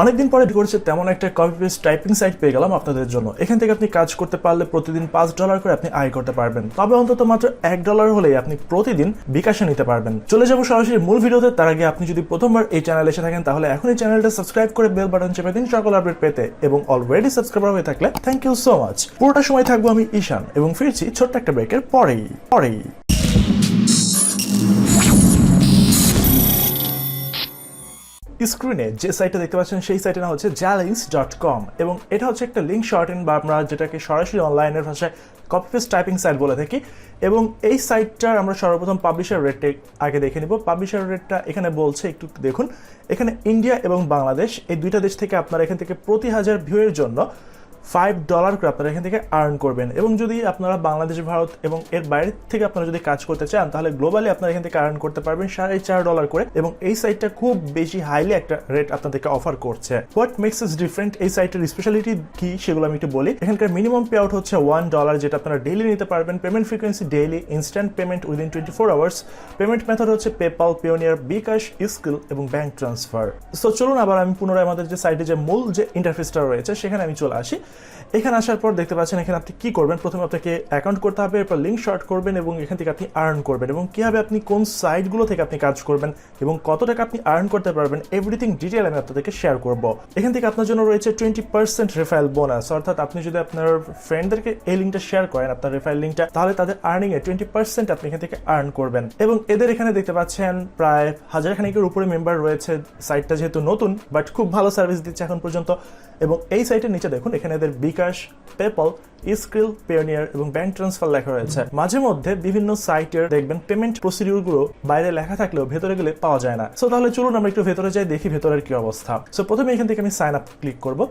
অনেকদিন পরে করছে তেমন একটা কপি পেস্ট টাইপিং সাইট পেয়ে গেলাম আপনাদের জন্য। এখান থেকে আপনি কাজ করতে পারলে প্রতিদিন $5 করে আপনি আয় করতে পারবেন, তবে অন্তত মাত্র $1 হলেই আপনি প্রতিদিন বিকাশে নিতে পারবেন। চলে যাবো সরাসরি মূল ভিডিওতে। তার আগে আপনি যদি প্রথমবার এই চ্যানেলে এসে থাকেন তাহলে এখনই চ্যানেলটা সাবস্ক্রাইব করে বেল বাটন চেপে দিন সকল আপডেট পেতে, এবং অলরেডি সাবস্ক্রাইবার হয়ে থাকলে থ্যাংক ইউ সো মাচ। পুরোটা সময় থাকবো আমি ঈশান এবং ফিরছি ছোট্ট একটা ব্রেকের পরেই। স্ক্রিনে যে সাইটটা দেখতে পাচ্ছেন সেই সাইটের নাম হচ্ছে Zalinks.com, এবং এটা হচ্ছে একটা লিঙ্ক শর্টেন বা আমরা যেটাকে সরাসরি অনলাইনের ভাষায় কপি পেস্ট টাইপিং সাইট বলে থাকি। এবং এই সাইটটার আমরা সর্বপ্রথম পাবলিশার রেটটা আগে দেখে নিব। পাবলিশার রেটটা এখানে বলছে, একটু দেখুন, এখানে ইন্ডিয়া এবং বাংলাদেশ এই দুইটা দেশ থেকে আপনারা এখান থেকে প্রতি 1000 ভিউয়ের জন্য $5 করে আপনারা এখান থেকে আর্ন করবেন। এবং যদি আপনারা বাংলাদেশ, ভারত এবং এর বাইরে থেকে আপনারা যদি কাজ করতে চান তাহলে গ্লোবালি আপনারা এখান থেকে আর্ন করতে পারবেন $4.5 করে। এবং এই সাইটটা খুব বেশি হাইলি একটা রেট আপনাদেরকে অফার করছে। হোয়াট মেক্স ইস ডিফারেন্ট, এই সাইটের স্পেশালিটি কি সেগুলো আমি একটু বলি। এখানকার মিনিমাম পে আউট হচ্ছে $1, যেটা আপনারা ডেইলি নিতে পারবেন। Payment frequency daily, instant payment within 24 hours. Payment method হচ্ছে পেপাল, পেওনিয়ার, বিকাশ, স্কিল এবং ব্যাংক ট্রান্সফার। সো চলুন আবার আমি পুনরায় আমাদের যে সাইটে যে মূল যে ইন্টারফেসটা রয়েছে সেখানে আমি চলে আসি। এখানে আসার পর দেখতে পাচ্ছেন এখানে আপনি কি করবেন। প্রথমে আপনাকে অ্যাকাউন্ট করতে হবে, এরপর লিঙ্ক শর্ট করবেন এবং এখান থেকে আপনি আর্ন করবেন, এবং কিভাবে আপনি কোন সাইটগুলো থেকে আপনি কাজ করবেন এবং কত টাকা আপনি আর্ন করতে পারবেন এভরিথিং ডিটেল আমি আপনাদেরকে শেয়ার করব। এখান থেকে আপনার জন্য রয়েছে 20% রেফারেল বোনাস, অর্থাৎ আপনি যদি আপনার ফ্রেন্ডদেরকে এই লিঙ্কটা শেয়ার করেন, আপনার রেফারেল লিঙ্কটা, তাহলে তাদের আর্নিং এ 20% আপনি এখান থেকে আর্ন করবেন। এবং এদের এখানে দেখতে পাচ্ছেন প্রায় 1000 খানিকের উপরে মেম্বার রয়েছে। সাইটটা যেহেতু নতুন বাট খুব ভালো সার্ভিস দিচ্ছে এখন পর্যন্ত। এবং এই সাইটের নিচে দেখুন এখানে এদের বিকাশ, পেপাল, স্কিল, পেওনিয়ার এবং ব্যাংক ট্রান্সফার লেখা রয়েছে। মাঝে মধ্যে বিভিন্ন সাইটের দেখবেন পেমেন্ট প্রসিডিউর গুলো বাইরে লেখা থাকলেও ভেতরে গেলে পাওয়া যায় না। সো তাহলে চলুন আমরা একটু ভেতরে যাই, দেখি ভেতরের কি অবস্থা। সো প্রথমে এখান থেকে আমি সাইন আপ ক্লিক করব।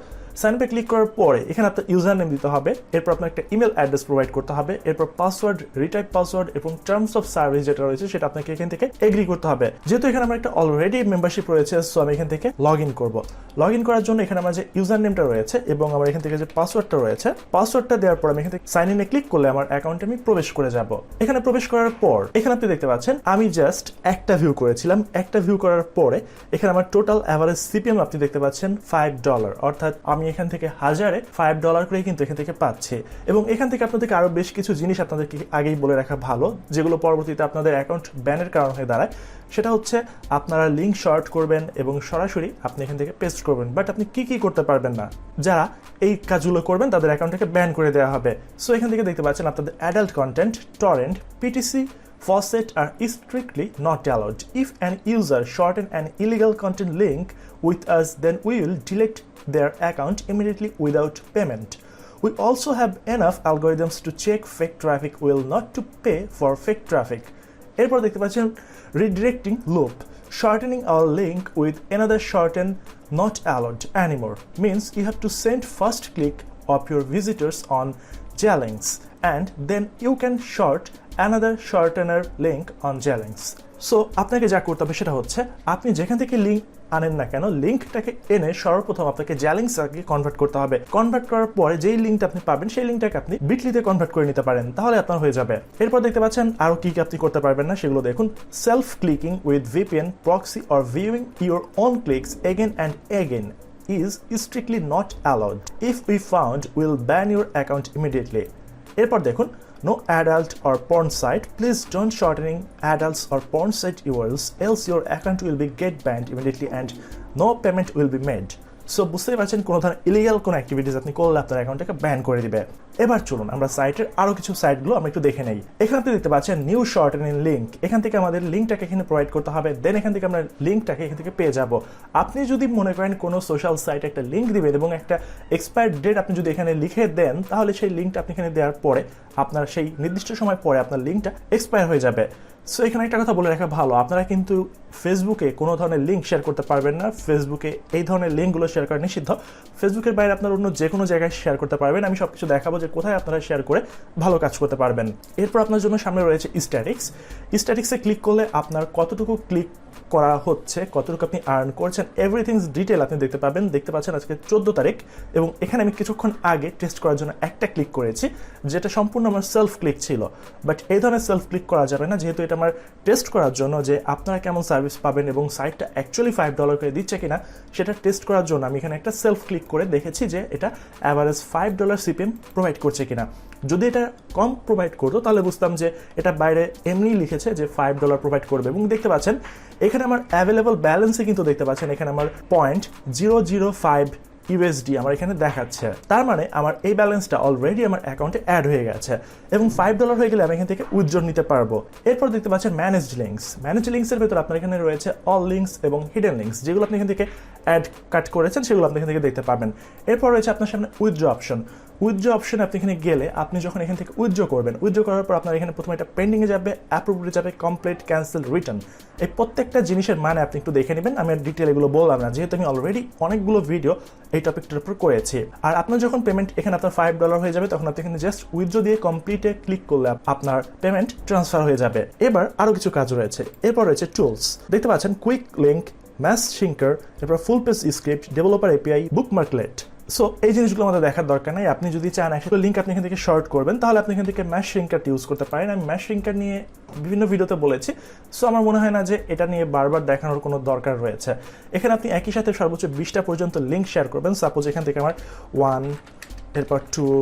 সাইন আপে ক্লিক করার পরে এখানে আপনার ইউজার নেম দিতে হবে, এরপর আপনার একটা ইমেল অ্যাড্রেস প্রোভাইড করতে হবে, এরপর পাসওয়ার্ড, রিটাইপ পাসওয়ার্ড এবং টার্মস অফ সার্ভিস যেটা রয়েছে সেটা আপনাকে এখান থেকে এগ্রি করতে হবে। যেহেতু এখানে আমার একটা অলরেডি মেম্বারশিপ রয়েছে, সো আমি এখান থেকে লগ ইন করবো। লগ ইন করার জন্য এখানে আমার যে ইউজার নেমটা রয়েছে এবং আমার এখান থেকে যে পাসওয়ার্ডটা রয়েছে, পাসওয়ার্ডটা দেওয়ার পর আমি এখান থেকে সাইন ইনে ক্লিক করলে আমার অ্যাকাউন্টে আমি প্রবেশ করে যাব। এখানে প্রবেশ করার পর এখানে আপনি দেখতে পাচ্ছেন আমি জাস্ট একটা ভিউ করেছিলাম। একটা ভিউ করার পরে এখানে আমার টোটাল অ্যাভারেজ সিপিএম আপনি দেখতে পাচ্ছেন $5, অর্থাৎ আমি এখান থেকে $1000 করে কিন্তু এখান থেকে পাচ্ছি। এবং এখান থেকে আপনাদেরকে আরো বেশ কিছু জিনিস আপনাদেরকে আগেই বলে রাখা ভালো, যেগুলো পরবর্তীতে আপনাদের অ্যাকাউন্ট ব্যানের কারণ হয়ে দাঁড়ায়। সেটা হচ্ছে আপনারা লিঙ্ক শর্ট করবেন এবং সরাসরি আপনি এখান থেকে পেস্ট করবেন, বাট আপনি কি করতে পারবেন না। যারা এই কাজগুলো করবেন তাদের অ্যাকাউন্টটাকে ব্যান করে দেওয়া হবে। সো এখান থেকে দেখতে পাচ্ছেন আপনাদের adult content, torrent, PTC, faucet are strictly not allowed. If an user shorten an illegal content link with us, then we will delete their account immediately without payment. We also have enough algorithms to check fake traffic. We will not to pay for fake traffic. এরপর দেখতে পাচ্ছেন redirecting loop. Shortening our link with another shorten not allowed anymore means you have to send first click of your visitors on Zalinks and then you can short another shortener link on Zalinks. So আপনাকে যা করতে হবে সেটা হচ্ছে আপনি যেখান থেকে link আনেন না কেন, লিঙ্কটাকে এনে সর্বপ্রথম আপনাকে জ্যালিংসকে কনভার্ট করতে হবে। কনভার্ট করার পরে যেই লিঙ্কটা আপনি পাবেন সেই লিঙ্কটাকে আপনি বিটলিতে কনভার্ট করে নিতে পারেন, তাহলে আপনার হয়ে যাবে। এরপর দেখতে পাচ্ছেন আরো কি আপনি করতে পারবেন না সেগুলো দেখুন। Self clicking with VPN, proxy or viewing your own clicks again and again is strictly not allowed. If we found, we'll ban your account immediately. এরপর দেখুন no adult or porn site. Please don't shortening adults or porn site URLs, else your account will be get banned immediately and no payment will be made. So বুঝতেই পারছেন কোনো ধরনের illegal কোনো activities আপনি করলে আপনার অ্যাকাউন্টটাকে ব্যান করে দিবে। এবার চলুন আমরা সাইটের আরো কিছু সাইটগুলো আমরা একটু দেখে নেই। এখানে আপনি দেখতে পাচ্ছেন নিউ শর্টেনিং লিঙ্ক। এখান থেকে আমাদের লিঙ্কটাকে এখানে প্রোভাইড করতে হবে, দেন এখান থেকে আমরা লিঙ্কটাকে এখান থেকে পেয়ে যাব। আপনি যদি মনে করেন কোনো সোশ্যাল সাইটে একটা লিঙ্ক দিবেন এবং একটা এক্সপায়ার ডেট আপনি যদি এখানে লিখে দেন, তাহলে সেই লিঙ্কটা আপনি এখানে দেওয়ার পরে আপনার সেই নির্দিষ্ট সময় পরে আপনার লিঙ্কটা এক্সপায়ার হয়ে যাবে। সো এখানে একটা কথা বলে রাখা ভালো, আপনারা কিন্তু ফেসবুকে কোনো ধরনের লিঙ্ক শেয়ার করতে পারবেন না। ফেসবুকে এই ধরনের লিঙ্কগুলো শেয়ার করা নিষিদ্ধ। ফেসবুকের বাইরে আপনার অন্য যে কোনো জায়গায় শেয়ার করতে পারবেন। আমি সবকিছু দেখাবো যে কোথায় আপনারা শেয়ার করে ভালো কাজ করতে পারবেন। এরপর আপনার জন্য সামনে রয়েছে স্ট্যাটিক্সে ক্লিক করলে আপনার কতটুকু ক্লিক করা হচ্ছে, কতটুকু আপনি আর্ন করছেন, এভরিথিংস ডিটেল আপনি দেখতে পাবেন। দেখতে পাচ্ছেন আজকে 14 তারিখ, এবং এখানে আমি কিছুক্ষণ আগে টেস্ট করার জন্য একটা ক্লিক করেছি, যেটা সম্পূর্ণ আমার সেলফ ক্লিক ছিল। বাট এই ধরনের সেলফ ক্লিক করা যাবে না, যেহেতু এটা আমার টেস্ট করার জন্য যে আপনারা কেমন সার্ভিস পাবেন এবং সাইটটা অ্যাকচুয়ালি $5 করে দিচ্ছে কিনা সেটা টেস্ট করার জন্য আমি এখানে একটা সেলফ ক্লিক করে দেখেছি যে এটা অ্যাভারেজ $5 সিপিএম প্রোভাইড করছে কিনা। যদি এটা কম প্রোভাইড করতো তাহলে বুঝতাম যে এটা বাইরে এমনি লিখেছে যে $5 প্রোভাইড করবে। এবং দেখতে পাচ্ছেন এখানে আমার অ্যাভেলেবল ব্যালেন্সে কিন্তু দেখতে পাচ্ছেন এখানে আমার $0.005 USD আমার এখানে দেখাচ্ছে। তার মানে আমার এই ব্যালেন্সটা অলরেডি আমার অ্যাকাউন্টে অ্যাড হয়ে গেছে এবং $5 হয়ে গেলে আমি এখান থেকে উইথড্র নিতে পারবো। এরপর দেখতে পাচ্ছেন ম্যানেজড লিঙ্কসের ভেতর আপনার এখানে রয়েছে অল লিঙ্কস এবং হিডেন লিঙ্কস, যেগুলো আপনি এখান থেকে অ্যাড কাট করেছেন সেগুলো আপনি এখান থেকে দেখতে পাবেন। এরপর রয়েছে আপনার সামনে উইথড্র অপশন আপনি এখানে গেলে আপনি যখন এখান থেকে উইথড্র করবেন, উইথড্র করার পর আপনার এখানে প্রথমে এটা পেন্ডিংয়ে যাবে, অ্যাপ্রুভডে যাবে, কমপ্লিট, ক্যান্সেল, রিটার্ন। এই প্রত্যেকটা জিনিসের মানে আপনি একটু দেখে নেবেন। আমি ডিটেল এগুলো বললাম না, যেহেতু আমি অলরেডি অনেকগুলো ভিডিও এই টপিকটার উপর করেছি। আর আপনার যখন পেমেন্ট এখানে আপনার $5 হয়ে যাবে তখন আপনি এখানে জাস্ট উইথড্র দিয়ে কমপ্লিটে ক্লিক করলে আপনার পেমেন্ট ট্রান্সফার হয়ে যাবে। এবার আরও কিছু কাজ রয়েছে। এরপর রয়েছে টুলস, দেখতে পাচ্ছেন কুইক লিঙ্ক, ম্যাস সিঙ্কার, এরপর full page script, developer API, bookmarklet. So এই জিনিসগুলো আমাদের দেখার দরকার নাই। আপনি যদি চান একটা লিঙ্ক আপনি এখান থেকে শর্ট করবেন তাহলে আপনি এখান থেকে ম্যাশ সিঙ্কারটা ইউজ করতে পারেন। আমি ম্যাশ সিঙ্কার নিয়ে বিভিন্ন ভিডিওতে বলেছি, সো আমার মনে হয় না যে এটা নিয়ে বারবার দেখানোর কোনো দরকার রয়েছে। এখানে আপনি একই সাথে সর্বোচ্চ 20টা পর্যন্ত লিঙ্ক শেয়ার করবেন। সাপোজ এখান থেকে আমার 1, এরপর 2,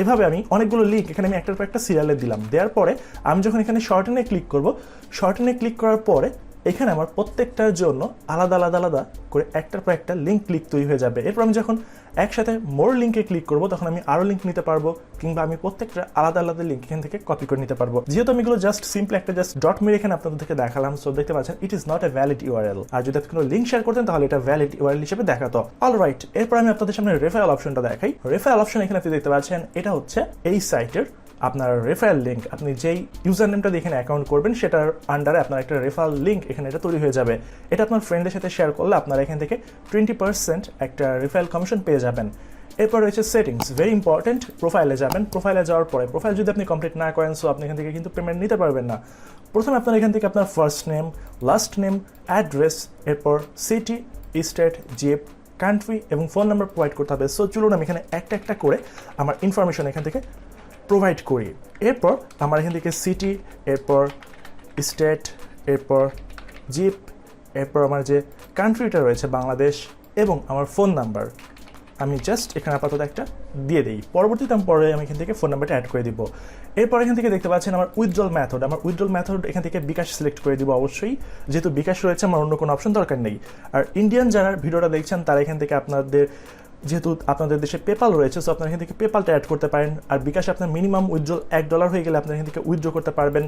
এভাবে আমি অনেকগুলো লিঙ্ক এখানে আমি একটার পর একটা সিরিয়ালে দিলাম। দেওয়ার পরে আমি যখন এখানে শর্টেনে ক্লিক করব, শর্টেনে ক্লিক করার পরে এখানে আমার প্রত্যেকটার জন্য আলাদা আলাদা আলাদা করে একটার পর একটা লিঙ্ক ক্লিক তৈরি হয়ে যাবে। এরপর আমি যখন একসাথে মোর লিঙ্কে ক্লিক করব তখন আমি আরও লিঙ্ক নিতে পারবো, কিংবা আমি প্রত্যেকটা আলাদা আলাদা লিঙ্ক এখান থেকে কপি করে নিতে পারবো। যেহেতু আমি এগুলো জাস্ট সিম্পল একটা ডট মেরে এখানে আপনাদেরকে দেখালাম, সো দেখতে পাচ্ছেন it is not a valid URL. আর যদি আপনি কোনো লিঙ্ক শেয়ার করতেন তাহলে এটা ভ্যালিড ইউআরএল হিসেবে দেখাতো। অলরাইট, এরপর আমি আপনাদের সামনে রেফারেল অপশনটা দেখাই। রেফারেল অপশন এখানে আপনি দেখতে পাচ্ছেন এটা হচ্ছে এই সাইটের আপনার রেফারেল লিঙ্ক। আপনি যেই ইউজার নেমটা দিয়ে এখানে অ্যাকাউন্ট করবেন সেটার আন্ডারে আপনার একটা রেফারেল লিঙ্ক এখানে এটা তৈরি হয়ে যাবে। এটা আপনার ফ্রেন্ডের সাথে শেয়ার করলে আপনারা এখান থেকে 20% একটা রেফারেল কমিশন পেয়ে যাবেন। এরপর রয়েছে সেটিংস, ভেরি ইম্পর্টেন্ট। প্রোফাইলে যাবেন, প্রোফাইলে যাওয়ার পরে প্রোফাইল যদি আপনি কমপ্লিট না করেন সো আপনি এখান থেকে কিন্তু পেমেন্ট নিতে পারবেন না। প্রথমে আপনার এখান থেকে আপনার first name, last name, address, এরপর সিটি, স্টেট, জিপ, কান্ট্রি এবং ফোন নাম্বার প্রোভাইড করতে হবে। সো চলুন আমি এখানে একটা একটা করে আমার ইনফরমেশন এখান থেকে প্রোভাইড করি। এরপর আমার এখান থেকে সিটি, এরপর স্টেট, এরপর জিপ, এরপর আমার যে কান্ট্রিটা রয়েছে বাংলাদেশ, এবং আমার ফোন নাম্বার আমি জাস্ট এখানে আপাতত একটা দিয়ে দিই। পরবর্তীতে আমি এখান থেকে ফোন নাম্বারটা অ্যাড করে দিব। এরপর এখান থেকে দেখতে পাচ্ছেন আমার উইথড্রল মেথড এখান থেকে বিকাশ সিলেক্ট করে দিব অবশ্যই, যেহেতু বিকাশ রয়েছে আমার অন্য কোনো অপশন দরকার নেই। আর ইন্ডিয়ান যারা ভিডিওটা দেখছেন তারা এখান থেকে যেহেতু আপনাদের দেশে পেপাল রয়েছে সো আপনারা এখান থেকে পেপালটা অ্যাড করতে পারেন। আর বিকাশে আপনার মিনিমাম উইথড্রল $1 হয়ে গেলে আপনারা এখান থেকে উইথড্র করতে পারবেন।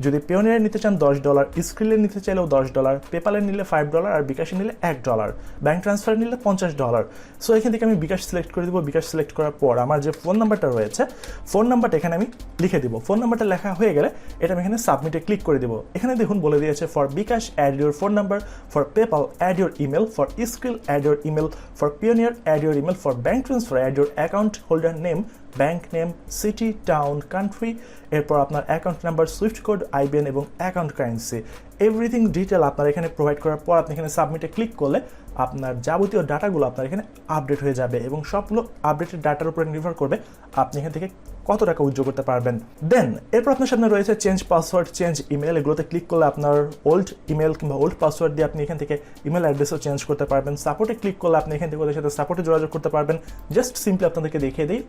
যদি পেওনিয়ারে নিতে চান $10, স্ক্রিলের নিতে চাইলেও $10, পেপালের নিলে $5 আর বিকাশে নিলে $1, ব্যাঙ্ক ট্রান্সফার নিলে $50। সো এখান থেকে আমি বিকাশ সিলেক্ট করে দিব। বিকাশ সিলেক্ট করার পর আমার যে ফোন নাম্বারটা রয়েছে ফোন নাম্বারটা এখানে আমি লিখে দিব। ফোন নাম্বারটা লেখা হয়ে গেলে এটা আমি এখানে সাবমিটে ক্লিক করে দিব। এখানে দেখুন বলে দিয়েছে for bKash add your phone number, for PayPal add your email, for Skrill add your email, for Payoneer add your email, for bank transfer add your account holder name, bank name, city, town, country, এরপর আপনার account number, swift code, IBAN এবং account currency, everything detail আপনার এখানে provide করার পর আপনি এখানে সাবমিটে ক্লিক করলে আপনার যাবতীয় ডাটাগুলো আপনার এখানে আপডেট হয়ে যাবে এবং সবগুলো আপডেটেড ডাটার উপরে নির্ভর করবে আপনি এখান থেকে কত টাকা উইথড্র করতে পারবেন। দেন এরপর আপনার সামনে রয়েছে চেঞ্জ পাসওয়ার্ড, চেঞ্জ ইমেল। এগুলোতে ক্লিক করলে আপনার ওল্ড ইমেল কিংবা ওল্ড পাসওয়ার্ড দিয়ে আপনি এখান থেকে ইমেল অ্যাড্রেসও চেঞ্জ করতে পারবেন। সাপোর্টে ক্লিক করলে আপনি এখান থেকে ওদের সাথে সাপোর্টে যোগাযোগ করতে পারবেন। জাস্ট সিম্পলি আপনাদেরকে দেখিয়ে দিই,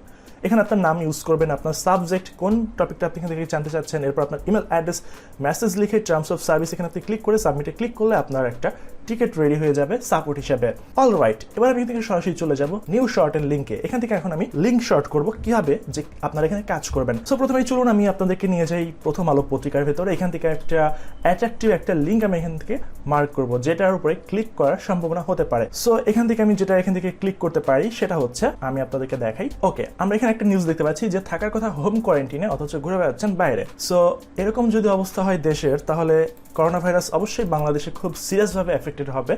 এখানে আপনার নাম ইউজ করবেন, আপনার সাবজেক্ট, কোন টপিকটা আপনি এখান থেকে জানতে চাচ্ছেন, এরপর আপনার ইমেল অ্যাড্রেস, মেসেজ লিখে টার্মস অফ সার্ভিস এখানে আপনি ক্লিক করে সাবমিটে ক্লিক করলে আপনার একটা টিকিট রেডি হয়ে যাবে সাপোর্ট হিসেবে। অলরাইট, এবার আমি এখান থেকে সরাসরি চলে যাব নিউ শর্ট এন্ড লিঙ্কে। এখান থেকে এখন আমি লিঙ্ক শর্ট করব কিভাবে যে আপনারা এখানে কাজ করবেন। সো প্রথমেই চলুন আমি আপনাদেরকে নিয়ে যাই প্রথম আলো পত্রিকার ভেতরে। এখান থেকে একটা অ্যাট্রাকটিভ একটা লিঙ্ক আমি এখান থেকে মার্ক করব যেটার উপরে ক্লিক করার সম্ভাবনা হতে পারে। সো এখান থেকে আমি যেটা এখান থেকে ক্লিক করতে পারি সেটা হচ্ছে, আমি আপনাদেরকে দেখাই। ওকে, আমরা এখানে একটা নিউজ দেখতে পাচ্ছি যে থাকার কথা হোম কোয়ারেন্টাইনে অথচ ঘুরে বেড়াচ্ছেন বাইরে। সো এরকম যদি অবস্থা হয় দেশের, তাহলে করোনা ভাইরাস অবশ্যই বাংলাদেশে খুব সিরিয়াসভাবে এফেক্টেড হবে।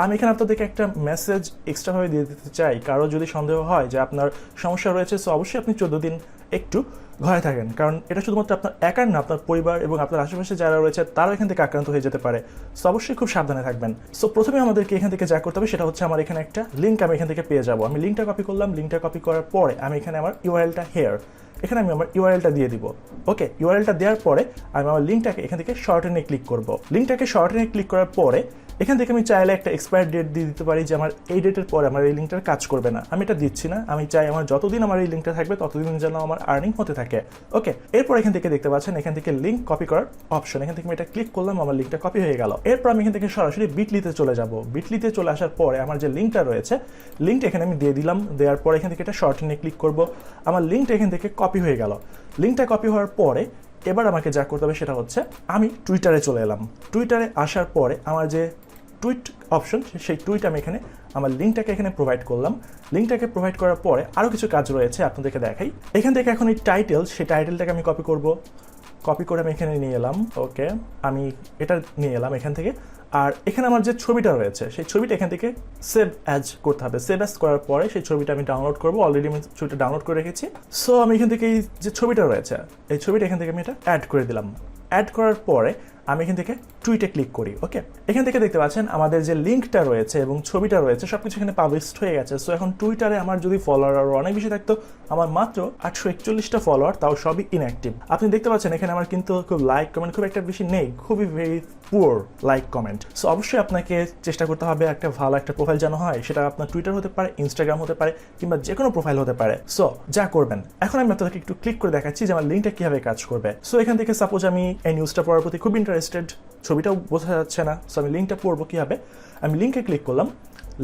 আমি এখানে আপনাদেরকে একটা মেসেজ এক্সট্রাভাবে দিয়ে দিতে চাই। কারো যদি সন্দেহ হয় যে আপনার সমস্যা রয়েছে, সো অবশ্যই আপনি 14 দিন একটু ঘরে থাকেন, কারণ এটা শুধুমাত্র আপনার একার না, আপনার পরিবার এবং আপনার আশেপাশে যারা রয়েছে তারাও এখান থেকে আক্রান্ত হয়ে যেতে পারে। সো অবশ্যই খুব সাবধানে থাকবেন। সো প্রথমে আমাদেরকে এখান থেকে যা করতে হবে সেটা হচ্ছে আমার এখানে একটা লিঙ্ক আমি এখান থেকে পেয়ে যাবো। আমি লিঙ্কটা কপি করলাম, লিঙ্কটা কপি করার পরে আমি এখানে আমার ইউআরএলটা এখানে আমি আমার ইউআরএলটা দিয়ে দিব। ওকে, ইউআরএলটা দেওয়ার পরে আমি আমার লিঙ্কটাকে এখান থেকে শর্টেনে ক্লিক করব। লিঙ্কটাকে শর্টেনে ক্লিক করার পরে এখান থেকে আমি চাইলে একটা এক্সপায়ার ডেট দিয়ে দিতে পারি যে আমার এই ডেটের পরে আমার এই লিঙ্কটার কাজ করবে না। আমি এটা দিচ্ছি না, আমি চাই আমার যতদিন আমার এই লিঙ্কটা থাকবে ততদিন যেন আমার আর্নিং হতে থাকে। ওকে, এরপর এখান থেকে দেখতে পাচ্ছেন এখান থেকে লিঙ্ক কপি করার অপশন, এখান থেকে আমি এটা ক্লিক করলাম, আমার লিঙ্কটা কপি হয়ে গেল। এরপর আমি এখান থেকে সরাসরি বিটলিতে চলে যাব। বিটলিতে চলে আসার পরে আমার যে লিঙ্কটা রয়েছে লিঙ্কটা এখানে আমি দিয়ে দিলাম। দেওয়ার পরে এখান থেকে এটা শর্টেনে ক্লিক করব। আমার লিঙ্কটা এখান থেকে কপি হয়ে গেল। লিঙ্কটা কপি হওয়ার পরে এবার আমাকে যা করতে হবে সেটা হচ্ছে আমি টুইটারে চলে এলাম। টুইটারে আসার পরে আমার যে টুইট অপশন, সেই টুইট আমি এখানে আমার লিঙ্কটাকে এখানে প্রোভাইড করলাম। লিঙ্কটাকে প্রোভাইড করার পরে আরও কিছু কাজ রয়েছে, আপনাদেরকে দেখাই। এখান থেকে এখন এই টাইটেল, সেই টাইটেলটাকে আমি কপি করব। কপি করে আমি এখানে নিয়ে এলাম। ওকে, আমি এটা নিয়ে এলাম এখান থেকে। আর এখানে আমার যে ছবিটা রয়েছে সেই ছবিটা এখান থেকে সেভ অ্যাজ করতে হবে। সেভ অ্যাজ করার পরে সেই ছবিটা আমি ডাউনলোড করবো। অলরেডি আমি ছবিটা ডাউনলোড করে রেখেছি। সো আমি এখান থেকে এই যে ছবিটা রয়েছে এই ছবিটা এখান থেকে আমি এটা অ্যাড করে দিলাম। অ্যাড করার পরে আমি এখান থেকে টুইটে ক্লিক করি। ওকে, এখান থেকে দেখতে পাচ্ছেন আমাদের যে লিঙ্কটা রয়েছে এবং ছবিটা রয়েছে সবকিছু এখানে পাবলিশড হয়ে গেছে। সো এখন টুইটারে আমার যদি ফলোয়ার আরও অনেক বেশি থাকতো, আমার মাত্র 841টা ফলোয়ার, তাও সবই ইনঅ্যাক্টিভ। আপনি দেখতে পাচ্ছেন এখানে আমার কিন্তু খুব লাইক কমেন্ট খুব একটা বেশি নেই, খুবই very poor like comment. So অবশ্যই আপনাকে চেষ্টা করতে হবে একটা ভালো একটা প্রোফাইল যেন হয়, সেটা আপনার টুইটার হতে পারে, ইনস্টাগ্রাম হতে পারে, কিংবা যে কোনো প্রোফাইল হতে পারে। সো যা করবেন, এখন আমি আপনাদেরকে একটু ক্লিক করে দেখাচ্ছি যে আমার লিঙ্কটা কীভাবে কাজ করবে। সো এখান থেকে সাপোজ আমি এই নিউজটা পড়ার প্রতি খুব ইন্টারেস্টেড, ছবিটাও বোঝা যাচ্ছে না, সো আমি লিঙ্কটা পড়বো কীভাবে। আমি লিঙ্কে ক্লিক করলাম।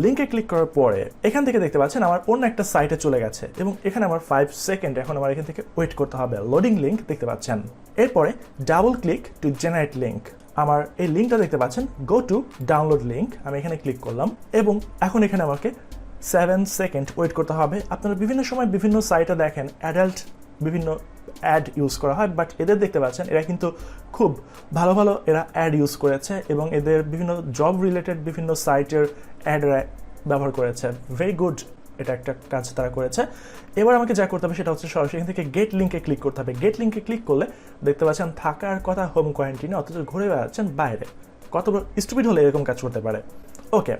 লিঙ্কে ক্লিক করার পরে এখান থেকে দেখতে পাচ্ছেন আমার অন্য একটা সাইটে চলে গেছে এবং এখানে আমার 5 সেকেন্ড এখন আমার এখান থেকে ওয়েট করতে হবে। লোডিং লিঙ্ক দেখতে পাচ্ছেন। এরপরে double click to generate link. আমার এই লিঙ্কটা দেখতে পাচ্ছেন, গো টু ডাউনলোড লিঙ্ক। আমি এখানে ক্লিক করলাম এবং এখন এখানে আমাকে 7 সেকেন্ড ওয়েট করতে হবে। আপনারা বিভিন্ন সময় বিভিন্ন সাইটে দেখেন অ্যাডাল্ট বিভিন্ন অ্যাড ইউজ করা হয়, বাট এদের দেখতে পাচ্ছেন এরা কিন্তু খুব ভালো ভালো এরা অ্যাড ইউজ করেছে এবং এদের বিভিন্ন জব রিলেটেড বিভিন্ন সাইটের অ্যাড ব্যবহার করেছে। ভেরি গুড, এটা একটা কাজ তারা করেছে। এবার আমাকে যা করতে হবে সেটা হচ্ছে সরাসরি এখান থেকে গেট লিঙ্কে ক্লিক করতে হবে। গেট লিঙ্কে ক্লিক করলে দেখতে পাচ্ছেন থাকার কথা হোম কোয়ারেন্টাইনে, অথচ ঘুরে বেড়াচ্ছেন বাইরে। কত স্টুপিড হলে এরকম কাজ করতে পারে। ওকে,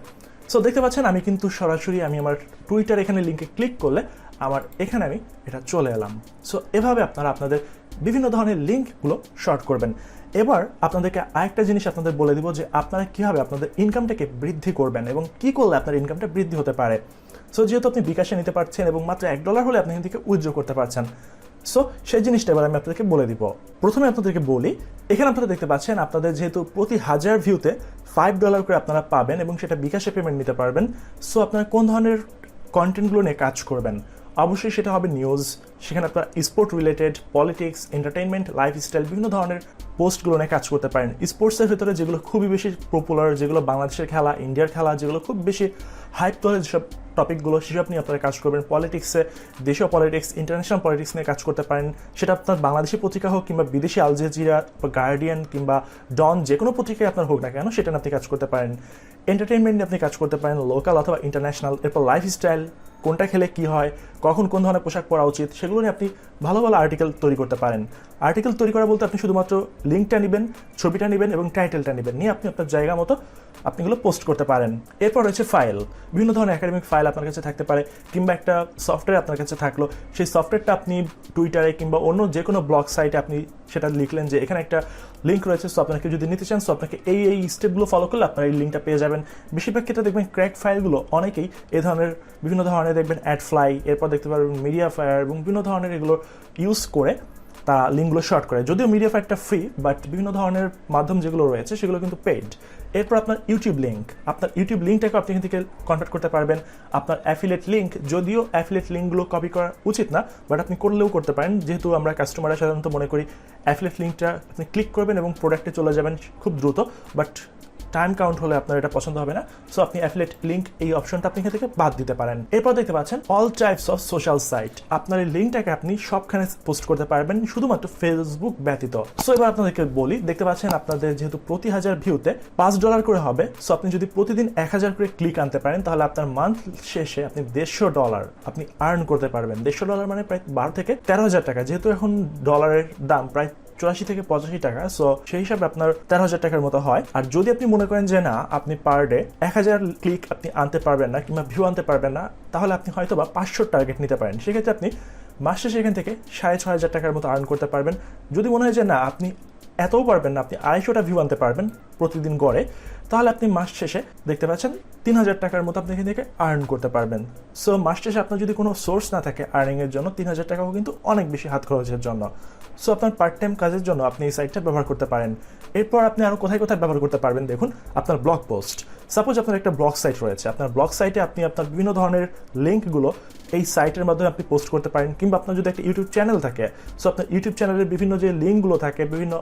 সো দেখতে পাচ্ছেন আমি কিন্তু সরাসরি আমি আমার টুইটার এখানে লিঙ্কে ক্লিক করলে আমার এখানে আমি এটা চলে এলাম। সো এভাবে আপনারা আপনাদের বিভিন্ন ধরনের লিঙ্কগুলো শর্ট করবেন। এবার আপনাদেরকে আরেকটা জিনিস আপনাদের বলে দিব যে আপনারা কীভাবে আপনাদের ইনকামটাকে বৃদ্ধি করবেন এবং কী করলে আপনার ইনকামটা বৃদ্ধি হতে পারে। সো যেহেতু আপনি বিকাশে নিতে পারছেন এবং মাত্র $1 হলে আপনি এখান থেকে উইথড্র করতে পারছেন, সো সেই জিনিসটা এবার আমি আপনাদেরকে বলে দিব। প্রথমে আপনাদেরকে বলি, এখানে আপনারা দেখতে পাচ্ছেন আপনাদের যেহেতু প্রতি 1000 ভিউতে $5 করে আপনারা পাবেন এবং সেটা বিকাশে পেমেন্ট নিতে পারবেন। সো আপনারা কোন ধরনের কন্টেন্টগুলো নিয়ে কাজ করবেন? অবশ্যই সেটা হবে নিউজ, সেখানে আপনারা sport related, politics, entertainment, lifestyle বিভিন্ন ধরনের পোস্টগুলো নিয়ে কাজ করতে পারেন। স্পোর্টসের ভিতরে যেগুলো খুবই বেশি পপুলার, যেগুলো বাংলাদেশের খেলা, ইন্ডিয়ার খেলা, যেগুলো খুব বেশি হাইপ তোলে যেসব টপিকগুলো, সেসব নিয়ে আপনারা কাজ করবেন। পলিটিক্সে দেশীয় পলিটিক্স, ইন্টারন্যাশনাল পলিটিক্স নিয়ে কাজ করতে পারেন। সেটা আপনার বাংলাদেশি পত্রিকা হোক কিংবা বিদেশি আল জাজিরা, গার্ডিয়ান কিংবা ডন, যে কোনো পত্রিকায় আপনার হোক না কেন সেটা আপনি কাজ করতে পারেন। এন্টারটেইনমেন্ট নিয়ে আপনি কাজ করতে পারেন, লোকাল অথবা ইন্টারন্যাশনাল। এরপর লাইফস্টাইল, কোনটা খেলে কী হয়, কখন কোন ধরনের পোশাক পরা উচিত, সেগুলো নিয়ে আপনি ভালো ভালো আর্টিকেল তৈরি করতে পারেন। আর্টিকেল তৈরি করা বলতে আপনি শুধুমাত্র লিঙ্কটা নেবেন, ছবিটা নেবেন এবং টাইটেলটা নেবেন, নিয়ে আপনি আপনার জায়গা মতো আপনি এগুলো পোস্ট করতে পারেন। এরপর রয়েছে ফাইল, বিভিন্ন ধরনের একাডেমিক ফাইল আপনার কাছে থাকতে পারে কিংবা একটা সফটওয়্যার আপনার কাছে থাকলো, সেই সফটওয়্যারটা আপনি টুইটারে কিংবা অন্য যে কোনো ব্লগ সাইটে আপনি সেটা লিখলেন যে এখানে একটা লিঙ্ক রয়েছে, সো আপনাকে যদি নিতে চান সো আপনাকে এই স্টেপগুলো ফলো করলে আপনার এই লিঙ্কটা পেয়ে যাবেন। বেশিরভাগ ক্ষেত্রে দেখবেন ক্র্যাক ফাইলগুলো অনেকেই এই ধরনের বিভিন্ন ধরনের দেখবেন অ্যাড ফ্লাই, এরপর দেখতে পারবেন মিডিয়া ফায়ার এবং বিভিন্ন ধরনের এগুলো ইউজ করে তারা লিঙ্কগুলো শর্ট করে। যদিও মিডিয়া ফায়ারটা ফ্রি, বাট বিভিন্ন ধরনের মাধ্যম যেগুলো রয়েছে সেগুলো কিন্তু পেইড। এরপর আপনার ইউটিউব লিঙ্ক, আপনার ইউটিউব লিঙ্কটাকে আপনি এখান থেকে কন্ট্যাক্ট করতে পারবেন। আপনার অ্যাফিলিয়েট লিঙ্ক, যদিও অ্যাফিলিয়েট লিঙ্কগুলো কপি করা উচিত না, বাট আপনি করলেও করতে পারেন, যেহেতু আমরা কাস্টমাররা সাধারণত মনে করি অ্যাফিলিয়েট লিঙ্কটা আপনি ক্লিক করবেন এবং প্রোডাক্টে চলে যাবেন খুব দ্রুত, বাট টাইম কাউন্ট হলে আপনার এটা পছন্দ হবে না, সো আপনি অ্যাফিলিয়েট লিঙ্ক এই অপশনটা আপনি এখান থেকে বাদ দিতে পারেন। এরপর দেখতে পাচ্ছেন all types of social site. আপনার এই লিঙ্কটাকে আপনি সবখানে পোস্ট করতে পারবেন, শুধুমাত্র ফেসবুক ব্যতীত। সো এবার আপনাদেরকে বলি, দেখতে পাচ্ছেন আপনাদের যেহেতু প্রতি 1000 ভিউতে $5 করে হবে, সো আপনি যদি প্রতিদিন 1000 করে ক্লিক আনতে পারেন তাহলে আপনার মান্থ শেষে আপনি $150 আপনি আর্ন করতে পারবেন। $150 মানে প্রায় 12 থেকে 13,000 টাকা, যেহেতু এখন ডলারের দাম প্রায় 84 থেকে 85 টাকা, সো সেই হিসাবে আপনার 13,000 টাকার মতো হয়। আর যদি আপনি মনে করেন যে না, আপনি পার ডে 1000 ক্লিক আপনি আনতে পারবেন না কিংবা ভিউ আনতে পারবেন না, তাহলে আপনি হয়তো বা 500 টার্গেট নিতে পারেন। সেক্ষেত্রে আপনি মাস শেষে এখান থেকে 6,500 টাকার মতো আর্ন করতে পারবেন। যদি মনে হয় যে না, আপনি এতও পারবেন না, আপনি 250টা ভিউ আনতে পারবেন প্রতিদিন গড়ে, তাহলে আপনি মাস শেষে দেখতে পাচ্ছেন 3,000 টাকার মতো আপনি এখান থেকে আর্ন করতে পারবেন। সো মাস শেষে আপনার যদি কোনো সোর্স না থাকে আর্নিংয়ের জন্য, 3,000 টাকাও কিন্তু অনেক বেশি হাত খরচের জন্য। সো আপনার পার্ট টাইম কাজের জন্য আপনি এই সাইটটা ব্যবহার করতে পারেন। এরপর আপনি আরও কোথায় কোথায় ব্যবহার করতে পারবেন দেখুন, আপনার ব্লগ পোস্ট। সাপোজ আপনার একটা ব্লগ সাইট রয়েছে, আপনার ব্লগ সাইটে আপনি আপনার বিভিন্ন ধরনের লিঙ্কগুলো এই সাইটের মাধ্যমে আপনি পোস্ট করতে পারেন। কিংবা আপনার যদি একটা ইউটিউব চ্যানেল থাকে, সো আপনার ইউটিউব চ্যানেলের বিভিন্ন যে লিঙ্কগুলো থাকে, বিভিন্ন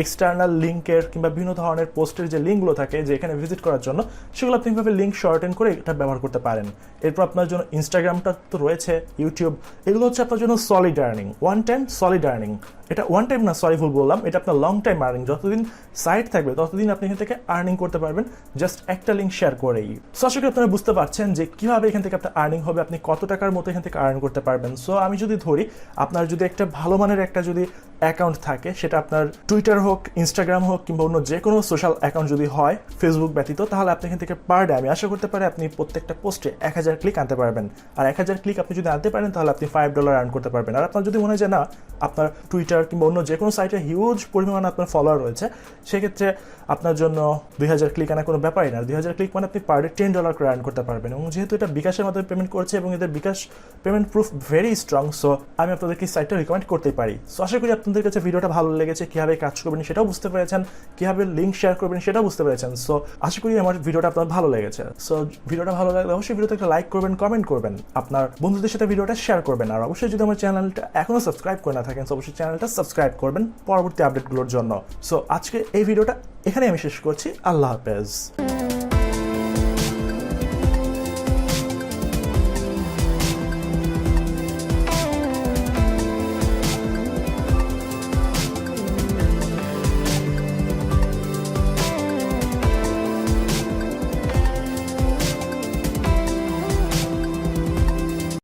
এক্সটার্নাল লিঙ্কের কিংবা বিভিন্ন ধরনের পোস্টের যে লিঙ্কগুলো থাকে যে এখানে ভিজিট করার জন্য, সেগুলো আপনি এইভাবে লিঙ্ক শর্টেন করে এটা ব্যবহার করতে পারেন। এরপর আপনার জন্য ইনস্টাগ্রামটা তো রয়েছে, ইউটিউব, এগুলো হচ্ছে আপনার জন্য solid earning, one time solid earning. এটা ওয়ান টাইম না, সরি ভুল বললাম, এটা আপনার লং টাইম আর্নিং। যতদিন সাইট থাকবে ততদিন আপনি এখান থেকে আর্নিং করতে পারবেন, জাস্ট একটা লিঙ্ক শেয়ার করেই। সো আশা করি আপনারা বুঝতে পারছেন যে কীভাবে এখান থেকে আপনার আর্নিং হবে, আপনি কত টাকার মতো এখান থেকে আর্ন করতে পারবেন। সো আমি যদি ধরি, আপনার যদি একটা ভালো মানের একটা যদি অ্যাকাউন্ট থাকে, সেটা আপনার টুইটার হোক, ইনস্টাগ্রাম হোক কিংবা অন্য যে কোনো সোশ্যাল অ্যাকাউন্ট যদি হয় ফেসবুক ব্যতীত, তাহলে আপনি এখান থেকে পার ডে আমি আশা করতে পারি আপনি প্রত্যেকটা পোস্টে 1000 ক্লিক আনতে পারবেন। আর 1000 ক্লিক আপনি যদি আনতে পারেন তাহলে আপনি $5 আর্ন করতে পারবেন। আর আপনার যদি মনে হয় যে না, আপনার টুইটার কিংবা অন্য যে কোনো সাইটে হিউজ পরিমাণে আপনার ফলোয়ার রয়েছে, সেক্ষেত্রে আপনার জন্য 2000 ক্লিক আনা কোনো ব্যাপারই না। 2000 ক্লিক মানে আপনি পার ডে $10 করে আর্ন করতে পারবেন। এবং যেহেতু এটা বিকাশের মাধ্যমে পেমেন্ট করছে এবং এদের bKash payment proof very strong, so আমি আপনাদেরকে এই সাইটটা রিকমেন্ড করতেই পারি। সো আশা করি আপনাদের কাছে ভিডিওটা ভালো লেগেছে, কীভাবে কাজ করবেন সেটাও বুঝতে পেরেছেন, কীভাবে লিঙ্ক শেয়ার করবেন সেটাও বুঝতে পেরেছেন। সো আশা করি আমার ভিডিওটা আপনার ভালো লেগেছে। সো ভিডিওটা ভালো লাগলে অবশ্যই ভিডিওতে একটা লাইক করবেন, কমেন্ট করবেন, আপনার বন্ধুদের সাথে ভিডিওটা শেয়ার করবেন। আর অবশ্যই যদি আমার চ্যানেলটা এখনও সাবস্ক্রাইব করে না থাকেন, সো অবশ্যই চ্যানেলটা সাবস্ক্রাইব করবেন পরবর্তী আপডেটগুলোর জন্য। সো আজকে এই ভিডিওটা এখানে আমি শেষ করছি। আল্লাহ হাফেজ।